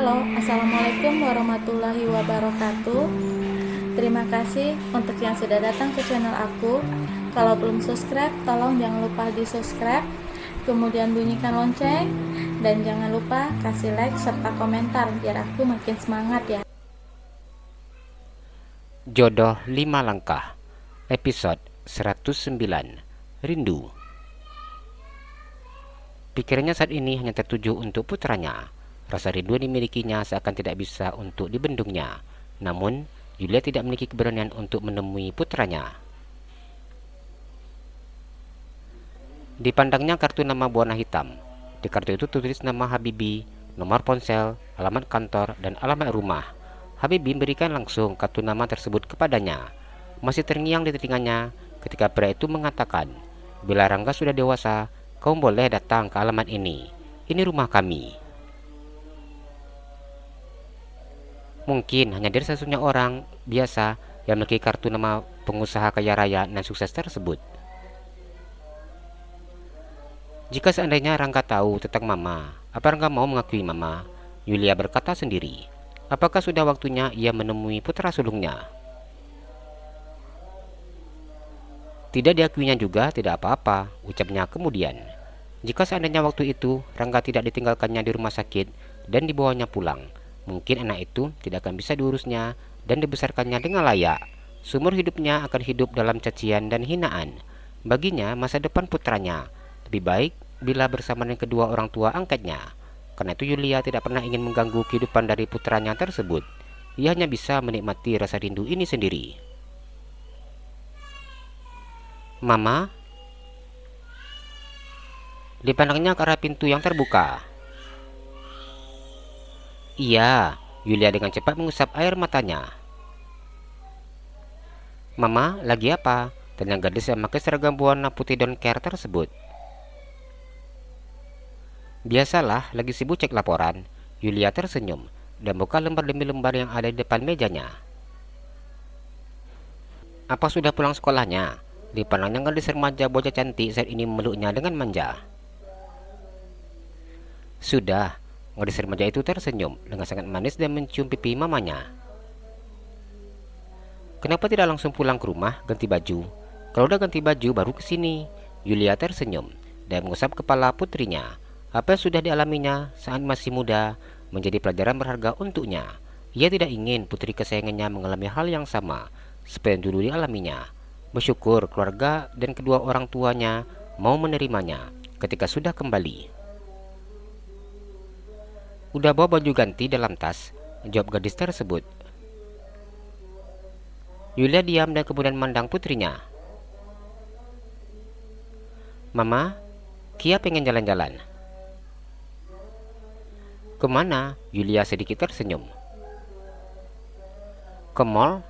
Halo, Assalamualaikum warahmatullahi wabarakatuh. Terima kasih untuk yang sudah datang ke channel aku. Kalau belum subscribe, tolong jangan lupa di subscribe, kemudian bunyikan lonceng, dan jangan lupa kasih like serta komentar biar aku makin semangat ya. Jodoh 5 Langkah, episode 109, Rindu. Pikirannya saat ini hanya tertuju untuk putranya. Rasa rindu yang dimilikinya seakan tidak bisa untuk dibendungnya. Namun, Yulia tidak memiliki keberanian untuk menemui putranya. Dipandangnya kartu nama berwarna hitam. Di kartu itu tertulis nama Habibi, nomor ponsel, alamat kantor, dan alamat rumah. Habibi memberikan langsung kartu nama tersebut kepadanya. Masih terngiang di telinganya ketika pria itu mengatakan, "Bila Rangga sudah dewasa, kamu boleh datang ke alamat ini. Ini rumah kami." Mungkin hanya dari satu-satunya orang biasa yang memiliki kartu nama pengusaha kaya raya dan sukses tersebut. Jika seandainya Rangga tahu tentang Mama, apa Rangga mau mengakui Mama? Yulia berkata sendiri. Apakah sudah waktunya ia menemui putra sulungnya? Tidak diakuinya juga tidak apa-apa, ucapnya kemudian. Jika seandainya waktu itu Rangga tidak ditinggalkannya di rumah sakit dan dibawanya pulang, mungkin anak itu tidak akan bisa diurusnya dan dibesarkannya dengan layak. Seumur hidupnya akan hidup dalam cacian dan hinaan. Baginya, masa depan putranya lebih baik bila bersama dengan kedua orang tua angkatnya. Karena itu Yulia tidak pernah ingin mengganggu kehidupan dari putranya tersebut. Ia hanya bisa menikmati rasa rindu ini sendiri. "Mama?" Dipandangnya ke arah pintu yang terbuka. "Iya," Yulia dengan cepat mengusap air matanya. "Mama, lagi apa?" tanya gadis yang memakai seragam warna putih don't care tersebut. "Biasalah, lagi sibuk cek laporan." Yulia tersenyum dan buka lembar demi lembar yang ada di depan mejanya. "Apa sudah pulang sekolahnya?" Dipandangnya gadis remaja bocah cantik saat ini memeluknya dengan manja. "Sudah." Gadis remaja itu tersenyum dengan sangat manis dan mencium pipi mamanya. "Kenapa tidak langsung pulang ke rumah, ganti baju? Kalau udah ganti baju baru ke sini." Yulia tersenyum dan mengusap kepala putrinya. Apa yang sudah dialaminya saat masih muda menjadi pelajaran berharga untuknya. Ia tidak ingin putri kesayangannya mengalami hal yang sama seperti yang dulu dialaminya. Bersyukur keluarga dan kedua orang tuanya mau menerimanya ketika sudah kembali. "Udah bawa baju ganti dalam tas?" jawab gadis tersebut. Yulia diam dan kemudian memandang putrinya. "Mama, Kia pengen jalan-jalan." "Kemana?" Yulia sedikit tersenyum. "Ke mall."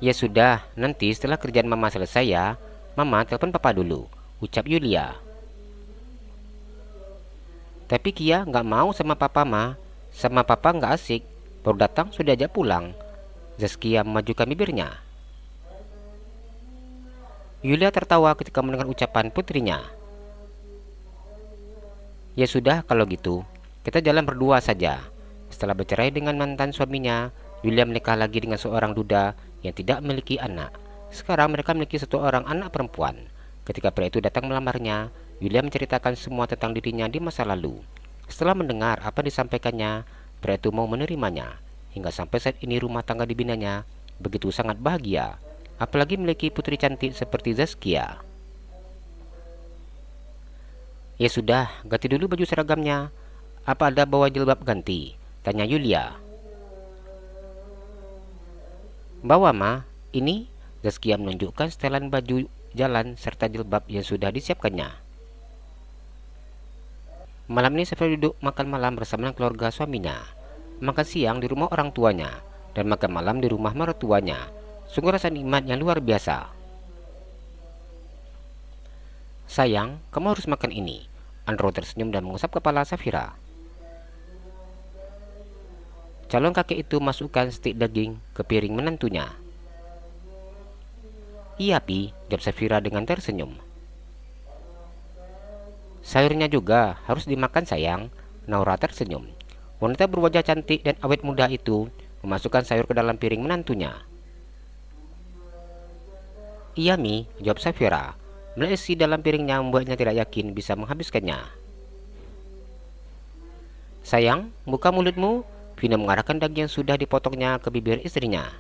"Ya sudah, nanti setelah kerjaan Mama selesai ya. Mama telepon Papa dulu," ucap Yulia. "Tapi Kia nggak mau sama Papa, Ma. Sama Papa nggak asik. Baru datang sudah ajak pulang." Zaskia memajukan bibirnya. Yulia tertawa ketika mendengar ucapan putrinya. "Ya sudah kalau gitu, kita jalan berdua saja." Setelah bercerai dengan mantan suaminya, Yulia menikah lagi dengan seorang duda yang tidak memiliki anak. Sekarang mereka memiliki satu orang anak perempuan. Ketika pria itu datang melamarnya, Yulia menceritakan semua tentang dirinya di masa lalu. Setelah mendengar apa yang disampaikannya, pria itu mau menerimanya. Hingga sampai saat ini rumah tangga dibinanya begitu sangat bahagia. Apalagi memiliki putri cantik seperti Zaskia. "Ya sudah, ganti dulu baju seragamnya. Apa ada bawa jilbab ganti?" tanya Yulia. "Bawa, Ma. Ini." Zaskia menunjukkan setelan baju jalan serta jilbab yang sudah disiapkannya. Malam ini Safira duduk makan malam bersama dengan keluarga suaminya. Makan siang di rumah orang tuanya dan makan malam di rumah mertuanya. Sungguh rasa nikmat yang luar biasa. "Sayang, kamu harus makan ini." Andro tersenyum dan mengusap kepala Safira. Calon kakek itu masukkan stik daging ke piring menantunya. "Iya, Pi," jawab Safira dengan tersenyum. "Sayurnya juga harus dimakan sayang." Naura tersenyum. Wanita berwajah cantik dan awet muda itu memasukkan sayur ke dalam piring menantunya. "Iya, Mi," jawab Safira. Melihat isi dalam piringnya membuatnya tidak yakin bisa menghabiskannya. "Sayang, buka mulutmu." Vino mengarahkan daging yang sudah dipotongnya ke bibir istrinya.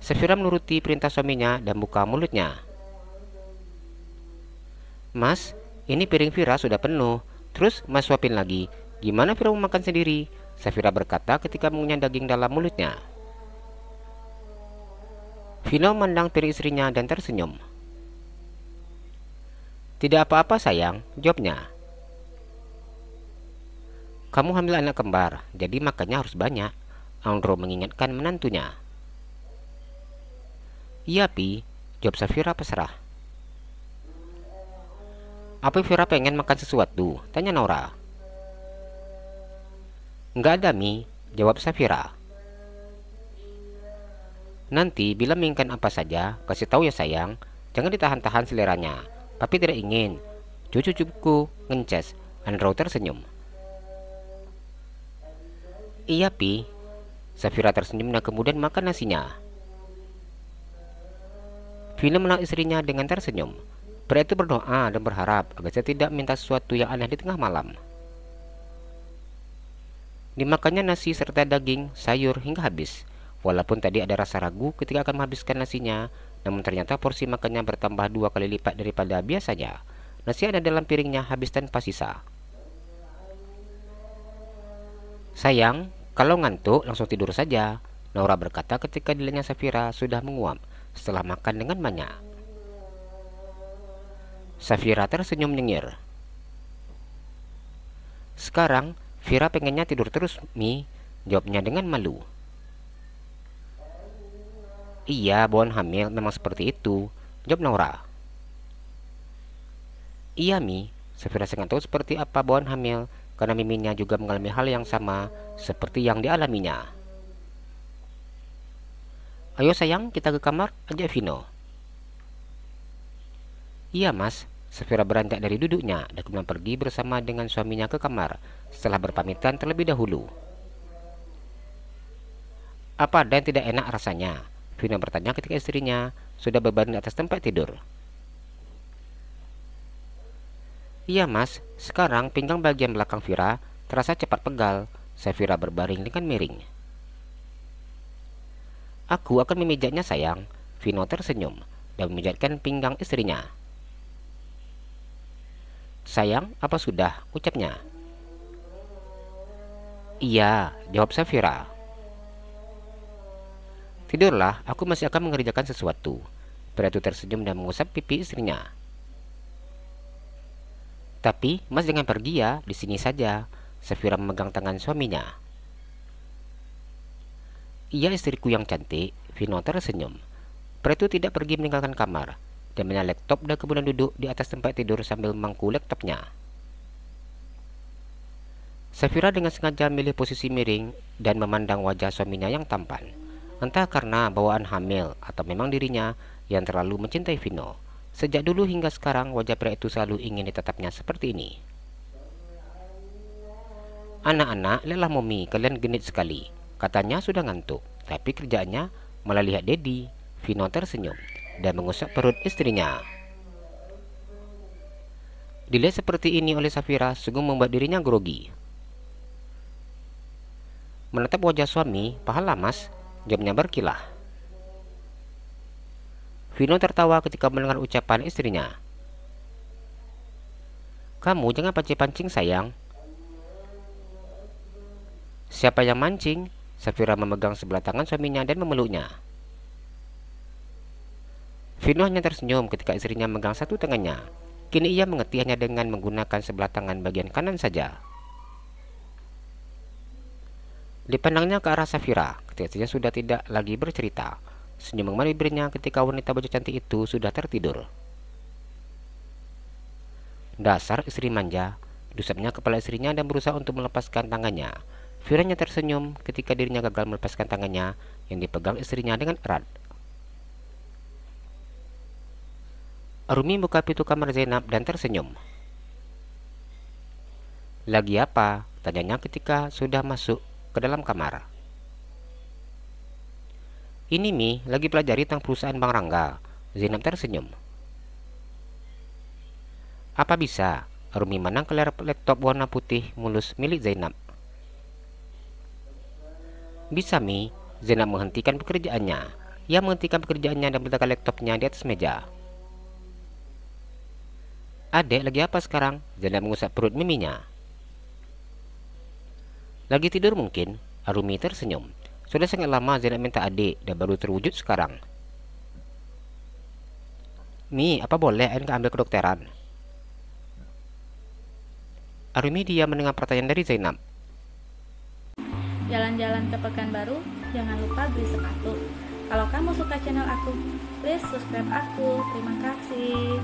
Safira menuruti perintah suaminya dan buka mulutnya. "Mas, ini piring Vira sudah penuh. Terus Mas suapin lagi. Gimana Vira mau makan sendiri?" Safira berkata ketika mengunyah daging dalam mulutnya. Vino memandang piring istrinya dan tersenyum. "Tidak apa-apa sayang," jawabnya. "Kamu hamil anak kembar, jadi makannya harus banyak," Andro mengingatkan menantunya. "Iya, Pi," jawab Safira pasrah. "Apa Vira pengen makan sesuatu?" tanya Naura. "Nggak ada, Mi," jawab Safira. "Nanti bila menginginkan apa saja, kasih tahu ya sayang. Jangan ditahan-tahan seleranya. Papi tidak ingin cucu-cucuku ngences." Andro tersenyum. "Iya, Pi." Safira tersenyum dan kemudian makan nasinya. Vino menolak istrinya dengan tersenyum. Pria itu berdoa dan berharap agar saya tidak minta sesuatu yang aneh di tengah malam. Dimakannya nasi serta daging, sayur hingga habis. Walaupun tadi ada rasa ragu ketika akan menghabiskan nasinya, namun ternyata porsi makannya bertambah 2 kali lipat daripada biasanya. Nasi ada dalam piringnya habis tanpa sisa. "Sayang, kalau ngantuk langsung tidur saja," Naura berkata ketika dilihatnya Safira sudah menguap setelah makan dengan banyak. Safira tersenyum nyengir. "Sekarang Vira pengennya tidur terus, Mi," jawabnya dengan malu. "Iya, bawaan hamil memang seperti itu," jawab Naura. "Iya, Mi," Safira sangat tahu seperti apa bawaan hamil karena miminnya juga mengalami hal yang sama seperti yang dialaminya. "Ayo sayang, kita ke kamar," ajak Vino. "Iya, Mas." Safira beranjak dari duduknya dan kemudian pergi bersama dengan suaminya ke kamar setelah berpamitan terlebih dahulu. "Apa ada yang tidak enak rasanya?" Vino bertanya ketika istrinya sudah berbaring di atas tempat tidur. "Iya, Mas. Sekarang pinggang bagian belakang Vira terasa cepat pegal." Safira berbaring dengan miring. "Aku akan memijatnya sayang." Vino tersenyum dan memijatkan pinggang istrinya. "Sayang, apa sudah?" ucapnya. "Iya," jawab Safira. "Tidurlah, aku masih akan mengerjakan sesuatu." Pria itu tersenyum dan mengusap pipi istrinya. "Tapi Mas jangan pergi ya, di sini saja." Safira memegang tangan suaminya. "Iya istriku yang cantik." Vino tersenyum. Pria itu tidak pergi meninggalkan kamar dan menyalakan laptop dan kemudian duduk di atas tempat tidur sambil memangku laptopnya. Safira dengan sengaja memilih posisi miring dan memandang wajah suaminya yang tampan. Entah karena bawaan hamil atau memang dirinya yang terlalu mencintai Vino. Sejak dulu hingga sekarang wajah pria itu selalu ingin ditatapnya seperti ini. "Anak-anak, lihatlah Momi, kalian genit sekali." Katanya sudah ngantuk, tapi kerjaannya malah lihat Dedi. Vino tersenyum dan mengusap perut istrinya. Dilihat seperti ini oleh Safira sungguh membuat dirinya grogi. Menatap wajah suami, "Pahala Mas," jawabnya berkilah. Vino tertawa ketika mendengar ucapan istrinya. "Kamu jangan pancing-pancing sayang." "Siapa yang mancing?" Safira memegang sebelah tangan suaminya dan memeluknya. Vino hanya tersenyum ketika istrinya memegang satu tangannya. Kini ia mengerti hanya dengan menggunakan sebelah tangan bagian kanan saja. Dipandangnya ke arah Safira ketika istrinya sudah tidak lagi bercerita. Senyum mengemar bibirnya ketika wanita baju cantik itu sudah tertidur. "Dasar istri manja," diusapnya kepala istrinya dan berusaha untuk melepaskan tangannya. Viranya tersenyum ketika dirinya gagal melepaskan tangannya yang dipegang istrinya dengan erat. Arumi buka pintu kamar Zainab dan tersenyum. Lagi apa? Tanyanya ketika sudah masuk ke dalam kamar. Ini Mi, lagi pelajari tentang perusahaan Bang Rangga. Zainab tersenyum. Apa bisa? Rumi menang ke layar laptop warna putih mulus milik Zainab. Bisa Mi, Zainab menghentikan pekerjaannya. Ia menghentikan pekerjaannya dan meletakkan laptopnya di atas meja. Adek, lagi apa sekarang? Zainab mengusap perut miminya. Lagi tidur mungkin? Arumi tersenyum. Sudah sangat lama Zainab minta adik dan baru terwujud sekarang. Mi, apa boleh Ain ambil kedokteran? Arumi diam mendengar pertanyaan dari Zainab. Jalan-jalan ke Pekanbaru, jangan lupa beli sepatu. Kalau kamu suka channel aku, please subscribe aku. Terima kasih.